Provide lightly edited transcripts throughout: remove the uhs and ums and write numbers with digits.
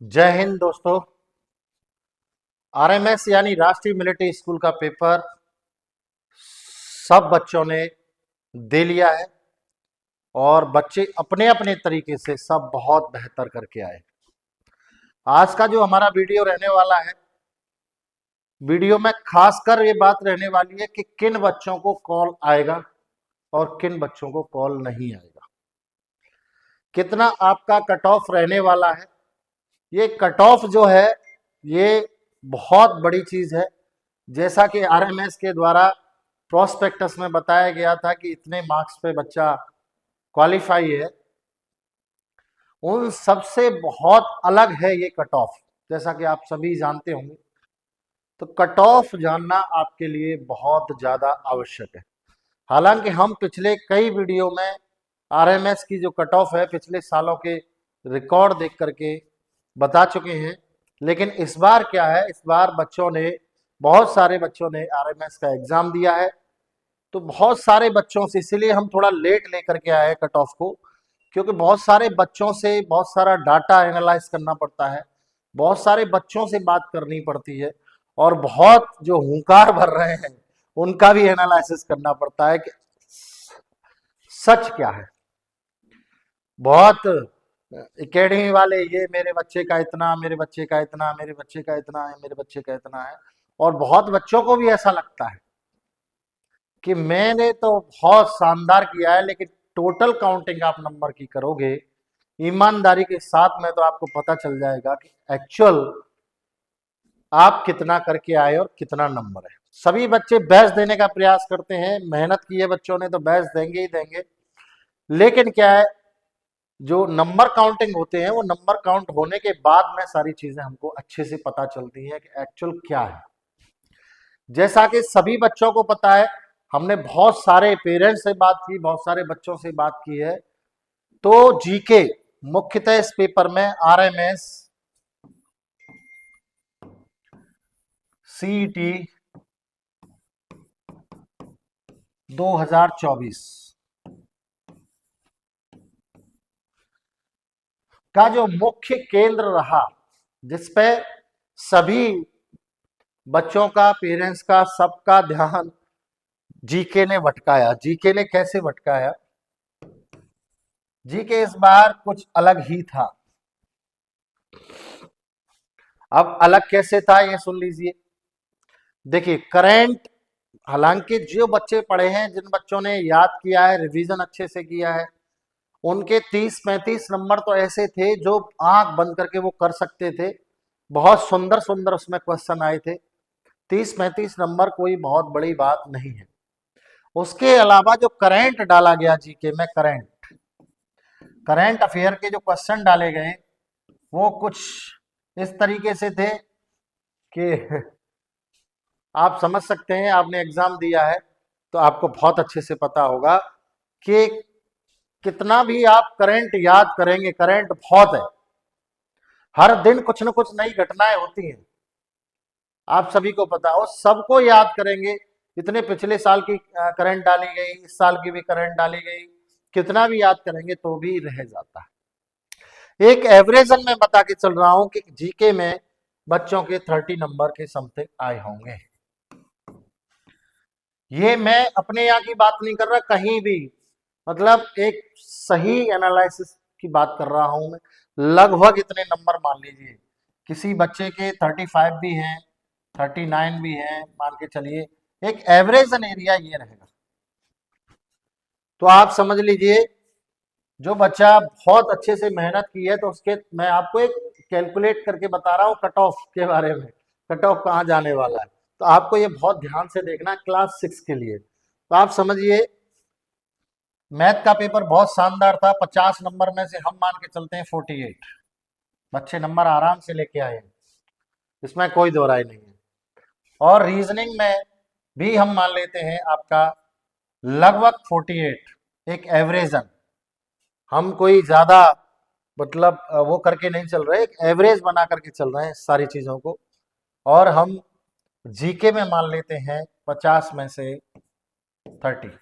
जय हिंद दोस्तों। आरएमएस यानी राष्ट्रीय मिलिट्री स्कूल का पेपर सब बच्चों ने दे लिया है और बच्चे अपने अपने तरीके से सब बहुत बेहतर करके आए। आज का जो हमारा वीडियो रहने वाला है, वीडियो में खासकर ये बात रहने वाली है कि किन बच्चों को कॉल आएगा और किन बच्चों को कॉल नहीं आएगा, कितना आपका कट ऑफ रहने वाला है। ये कट ऑफ जो है ये बहुत बड़ी चीज है। जैसा कि आरएमएस के द्वारा प्रोस्पेक्टस में बताया गया था कि इतने मार्क्स पे बच्चा क्वालिफाई है, उन सबसे बहुत अलग है ये कट ऑफ। जैसा कि आप सभी जानते होंगे, तो कट ऑफ जानना आपके लिए बहुत ज्यादा आवश्यक है। हालांकि हम पिछले कई वीडियो में आरएमएस की जो कट ऑफ है पिछले सालों के रिकॉर्ड देख करके बता चुके हैं, लेकिन इस बार क्या है, इस बार बहुत सारे बच्चों ने आरएमएस का एग्जाम दिया है। तो बहुत सारे बच्चों से, इसीलिए हम थोड़ा लेट लेकर के आए कट ऑफ को, क्योंकि बहुत सारे बच्चों से बहुत सारा डाटा एनालाइज करना पड़ता है, बहुत सारे बच्चों से बात करनी पड़ती है और बहुत जो हुंकार भर रहे हैं उनका भी एनालिसिस करना पड़ता है कि सच क्या है। बहुत एकेडमी वाले ये मेरे बच्चे का इतना, मेरे बच्चे का इतना, मेरे बच्चे का इतना है, मेरे बच्चे का इतना है, और बहुत बच्चों को भी ऐसा लगता है कि मैंने तो बहुत शानदार किया है, लेकिन टोटल काउंटिंग आप नंबर की करोगे ईमानदारी के साथ में तो आपको पता चल जाएगा कि एक्चुअल आप कितना करके आए और कितना नंबर है। सभी बच्चे बेस्ट देने का प्रयास करते हैं, मेहनत की है बच्चों ने तो बेस्ट देंगे ही देंगे, लेकिन क्या है, जो नंबर काउंटिंग होते हैं वो नंबर काउंट होने के बाद में सारी चीजें हमको अच्छे से पता चलती हैं कि एक्चुअल क्या है। जैसा कि सभी बच्चों को पता है, हमने बहुत सारे पेरेंट्स से बात की, बहुत सारे बच्चों से बात की है, तो जीके मुख्यतः इस पेपर में आरएमएस, सीईटी 2024 का जो मुख्य केंद्र रहा, जिसपे सभी बच्चों का, पेरेंट्स का, सबका ध्यान जीके ने भटकाया। जीके ने कैसे भटकाया? जीके इस बार कुछ अलग ही था। अब अलग कैसे था ये सुन लीजिए। देखिए करंट, हालांकि जो बच्चे पढ़े हैं, जिन बच्चों ने याद किया है, रिवीजन अच्छे से किया है, उनके 30-35 नंबर तो ऐसे थे जो आंख बंद करके वो कर सकते थे। बहुत सुंदर सुंदर उसमें क्वेश्चन आए थे। 30-35 नंबर कोई बहुत बड़ी बात नहीं है। उसके अलावा जो करंट डाला गया जीके में, करंट अफेयर के जो क्वेश्चन डाले गए वो कुछ इस तरीके से थे कि आप समझ सकते हैं, आपने एग्जाम दिया है तो आपको बहुत अच्छे से पता होगा कि कितना भी आप करंट याद करेंगे, करंट बहुत है, हर दिन कुछ न कुछ नई घटनाएं होती हैं, आप सभी को पता हो, सबको याद करेंगे। इतने पिछले साल की करंट डाली गई, इस साल की भी करंट डाली गई, कितना भी याद करेंगे तो भी रह जाता है। एक एवरेजन में बता के चल रहा हूं कि जीके में बच्चों के 30 नंबर के समथिंग आए होंगे। ये मैं अपने यहाँ की बात नहीं कर रहा, कहीं भी, मतलब एक सही एनालिसिस की बात कर रहा हूं मैं। लगभग इतने नंबर मान लीजिए, किसी बच्चे के 35 भी हैं, 39 भी हैं, मान के चलिए एक एवरेजन एरिया ये रहेगा। तो आप समझ लीजिए जो बच्चा बहुत अच्छे से मेहनत की है, तो उसके, मैं आपको एक कैलकुलेट करके बता रहा हूँ कट ऑफ के बारे में, कट ऑफ कहाँ जाने वाला है, तो आपको ये बहुत ध्यान से देखना है क्लास 6 के लिए। तो आप समझिए मैथ का पेपर बहुत शानदार था, 50 नंबर में से हम मान के चलते हैं 48 बच्चे नंबर आराम से लेके आए हैं, इसमें कोई दो राय नहीं है। और रीजनिंग में भी हम मान लेते हैं आपका लगभग 48, एक एवरेजन, हम कोई ज्यादा मतलब वो करके नहीं चल रहे, एक एवरेज बना करके चल रहे हैं सारी चीजों को। और हम जीके में मान लेते हैं 50 में से 30।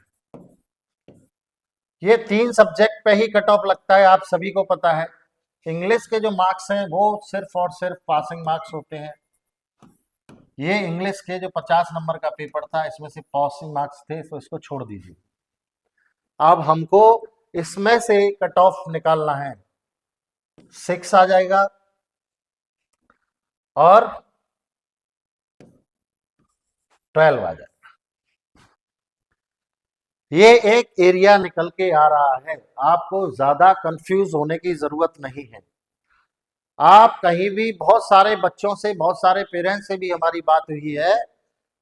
ये 3 सब्जेक्ट पे ही कट ऑफ लगता है, आप सभी को पता है। इंग्लिश के जो मार्क्स हैं वो सिर्फ और सिर्फ पासिंग मार्क्स होते हैं। ये इंग्लिश के जो 50 नंबर का पेपर था इसमें से पासिंग मार्क्स थे, तो इसको छोड़ दीजिए। अब हमको इसमें से कट ऑफ निकालना है। 6 आ जाएगा और 12 आ जाएगा। ये एक एरिया निकल के आ रहा है, आपको ज्यादा कंफ्यूज होने की जरूरत नहीं है। आप कहीं भी, बहुत सारे बच्चों से, बहुत सारे पेरेंट्स से भी हमारी बात हुई है,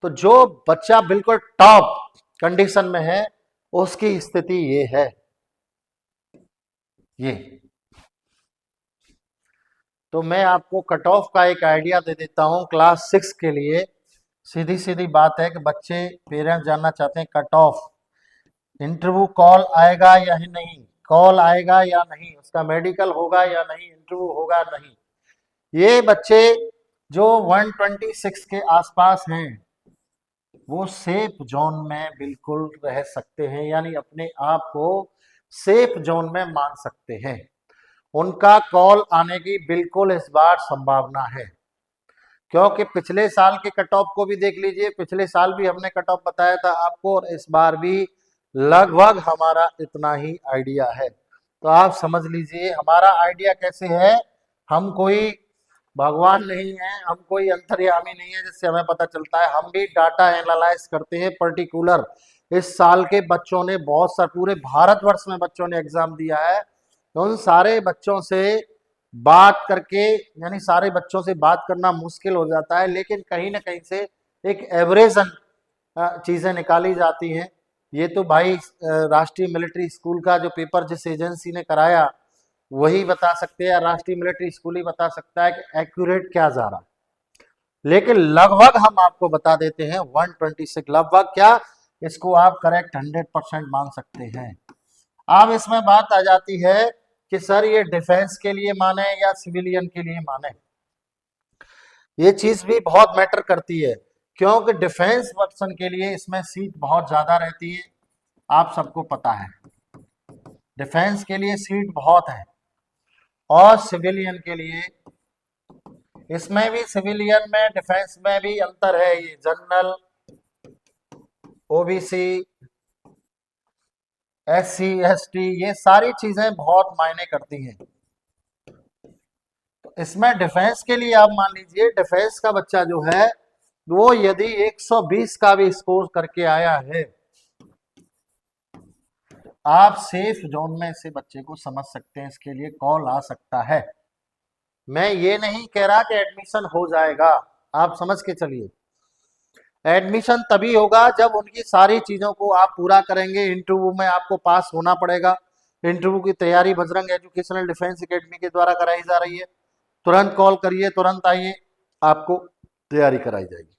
तो जो बच्चा बिल्कुल टॉप कंडीशन में है उसकी स्थिति ये है, ये। तो मैं आपको कट ऑफ का एक आइडिया दे देता हूं क्लास 6 के लिए। सीधी सीधी बात है कि बच्चे, पेरेंट्स जानना चाहते हैं कट ऑफ, इंटरव्यू कॉल आएगा या नहीं, कॉल आएगा या नहीं, उसका मेडिकल होगा या नहीं, इंटरव्यू होगा नहीं। ये बच्चे जो 126 के आसपास हैं वो सेफ जोन में बिल्कुल रह सकते हैं, यानी अपने आप को सेफ जोन में मान सकते हैं। उनका कॉल आने की बिल्कुल इस बार संभावना है, क्योंकि पिछले साल के कट ऑफ को भी देख लीजिए। पिछले साल भी हमने कट ऑफ बताया था आपको, और इस बार भी लगभग हमारा इतना ही आइडिया है। तो आप समझ लीजिए हमारा आइडिया कैसे है। हम कोई भगवान नहीं है, हम कोई अंतर्यामी नहीं है जिससे हमें पता चलता है। हम भी डाटा एनालाइज करते हैं पर्टिकुलर। इस साल के बच्चों ने बहुत सारे, पूरे भारतवर्ष में बच्चों ने एग्जाम दिया है, तो उन सारे बच्चों से बात करके, यानी सारे बच्चों से बात करना मुश्किल हो जाता है, लेकिन कहीं ना कहीं से एक एवरेजन चीजें निकाली जाती हैं। ये तो भाई राष्ट्रीय मिलिट्री स्कूल का जो पेपर जिस एजेंसी ने कराया वही बता सकते हैं, या राष्ट्रीय मिलिट्री स्कूल ही बता सकता है कि एक्यूरेट क्या जा रहा है। लेकिन लगभग हम आपको बता देते हैं 126, लगभग क्या, इसको आप करेक्ट 100% मान सकते हैं। अब इसमें बात आ जाती है कि सर ये डिफेंस के लिए माने या सिविलियन के लिए माने। ये चीज भी बहुत मैटर करती है, क्योंकि डिफेंस पर्सन के लिए इसमें सीट बहुत ज्यादा रहती है, आप सबको पता है। डिफेंस के लिए सीट बहुत है, और सिविलियन के लिए, इसमें भी सिविलियन में डिफेंस में भी अंतर है। ये जनरल, ओबीसी, एससी, एसटी, ये सारी चीजें बहुत मायने करती हैं। तो इसमें डिफेंस के लिए आप मान लीजिए, डिफेंस का बच्चा जो है वो यदि 120 का भी स्कोर करके आया है, आप सेफ जोन में से बच्चे को समझ सकते हैं, इसके लिए कॉल आ सकता है। मैं ये नहीं कह रहा कि एडमिशन हो जाएगा, आप समझ के चलिए। एडमिशन तभी होगा जब उनकी सारी चीजों को आप पूरा करेंगे। इंटरव्यू में आपको पास होना पड़ेगा। इंटरव्यू की तैयारी बजरंग एजुकेशनल डिफेंस एकेडमी के द्वारा कराई जा रही है। तुरंत कॉल करिए, तुरंत आइए, आपको तैयारी कराई जाएगी।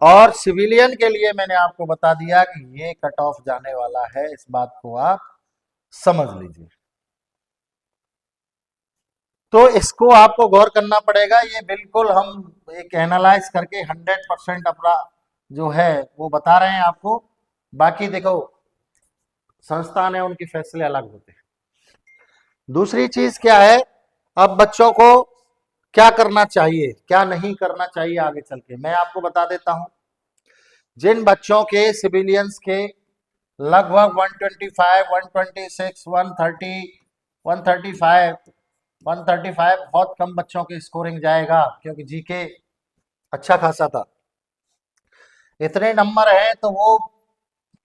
और सिविलियन के लिए मैंने आपको बता दिया कि ये कट ऑफ जाने वाला है, इस बात को आप समझ लीजिए। तो इसको आपको गौर करना पड़ेगा। ये बिल्कुल हम एक एनालाइज करके 100% अपना जो है वो बता रहे हैं आपको। बाकी देखो, संस्थान है, उनके फैसले अलग होते हैं। दूसरी चीज क्या है, अब बच्चों को क्या करना चाहिए, क्या नहीं करना चाहिए आगे चल के, मैं आपको बता देता हूं। जिन बच्चों के सिविलियंस के लगभग 125, 126, 130, 135, 135, बहुत कम बच्चों की स्कोरिंग जाएगा, क्योंकि जीके अच्छा खासा था। इतने नंबर हैं तो वो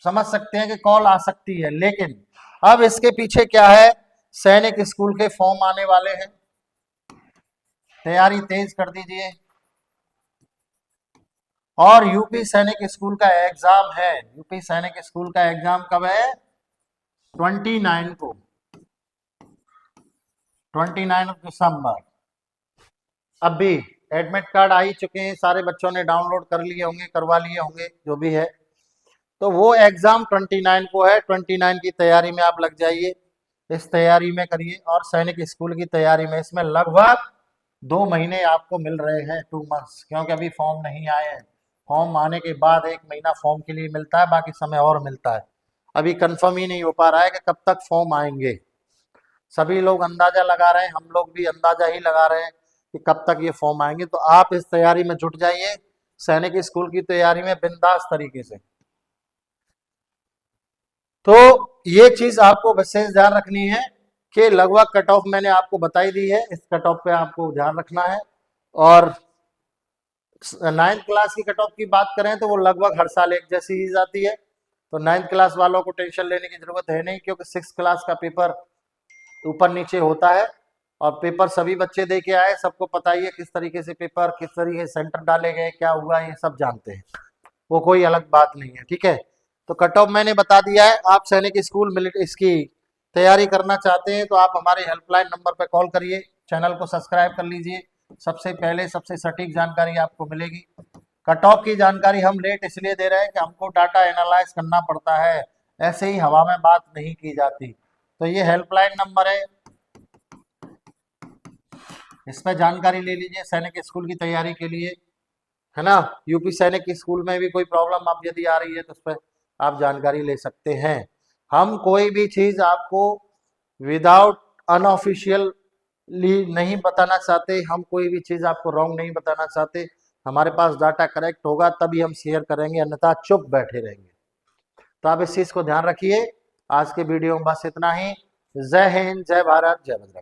समझ सकते हैं कि कॉल आ सकती है। लेकिन अब इसके पीछे क्या है, सैनिक स्कूल के फॉर्म आने वाले हैं, तैयारी तेज कर दीजिए। और यूपी सैनिक स्कूल का एग्जाम है। यूपी सैनिक स्कूल का एग्जाम कब है? 29 को, 29 दिसंबर। अब भी एडमिट कार्ड आ ही चुके हैं, सारे बच्चों ने डाउनलोड कर लिए होंगे, करवा लिए होंगे, जो भी है। तो वो एग्जाम 29 को है। 29 की तैयारी में आप लग जाइए, इस तैयारी में करिए। और सैनिक स्कूल की तैयारी में, इसमें लगभग 2 महीने आपको मिल रहे हैं, 2 मंथ्स, क्योंकि अभी फॉर्म नहीं आए हैं। फॉर्म आने के बाद 1 महीना फॉर्म के लिए मिलता है, बाकी समय और मिलता है। अभी कंफर्म ही नहीं हो पा रहा है कि कब तक फॉर्म आएंगे। सभी लोग अंदाजा लगा रहे हैं, हम लोग भी अंदाजा ही लगा रहे हैं कि कब तक ये फॉर्म आएंगे। तो आप इस तैयारी में जुट जाइए, सैनिक स्कूल की तैयारी में बिंदास तरीके से। तो ये चीज आपको विशेष ध्यान रखनी है कि लगभग कट ऑफ मैंने आपको बताई दी है, इस कट ऑफ पे आपको ध्यान रखना है। और 9th क्लास की कट ऑफ की बात करें तो वो लगभग हर साल एक जैसी ही जाती है, तो 9th क्लास वालों को टेंशन लेने की जरूरत है नहीं, क्योंकि 6th क्लास का पेपर ऊपर नीचे होता है और पेपर सभी बच्चे दे के आए, सबको पता ही है किस तरीके से पेपर, किस तरीके से सेंटर डाले गए, क्या हुआ, ये सब जानते हैं, वो कोई अलग बात नहीं है। ठीक है, तो कट ऑफ मैंने बता दिया है। आप सैनिक स्कूल मिलिट्री इसकी तैयारी करना चाहते हैं तो आप हमारे हेल्पलाइन नंबर पर कॉल करिए, चैनल को सब्सक्राइब कर लीजिए, सबसे पहले सबसे सटीक जानकारी आपको मिलेगी। कट ऑफ की जानकारी हम लेट इसलिए दे रहे हैं कि हमको डाटा एनालाइज करना पड़ता है, ऐसे ही हवा में बात नहीं की जाती। तो ये हेल्पलाइन नंबर है, इस पर जानकारी ले लीजिए सैनिक स्कूल की तैयारी के लिए, है ना। यूपी सैनिक स्कूल में भी कोई प्रॉब्लम आप यदि आ रही है तो उस पर आप जानकारी ले सकते हैं। हम कोई भी चीज आपको विदाउट अनऑफिशियली नहीं बताना चाहते, हम कोई भी चीज आपको रॉन्ग नहीं बताना चाहते। हमारे पास डाटा करेक्ट होगा तभी हम शेयर करेंगे, अन्यथा चुप बैठे रहेंगे। तो आप इस चीज को ध्यान रखिए। आज के वीडियो में बस इतना ही। जय हिंद, जय भारत, जय बजरंग।